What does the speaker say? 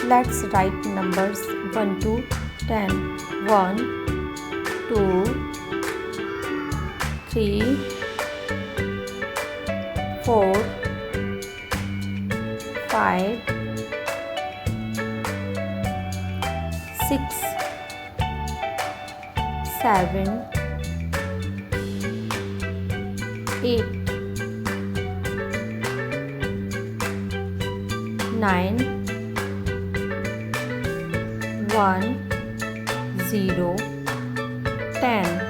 Let's write numbers 1 to 10. 1, 2, 3, 4, 5, 6, 7, 8, 9, 1, 0, 10.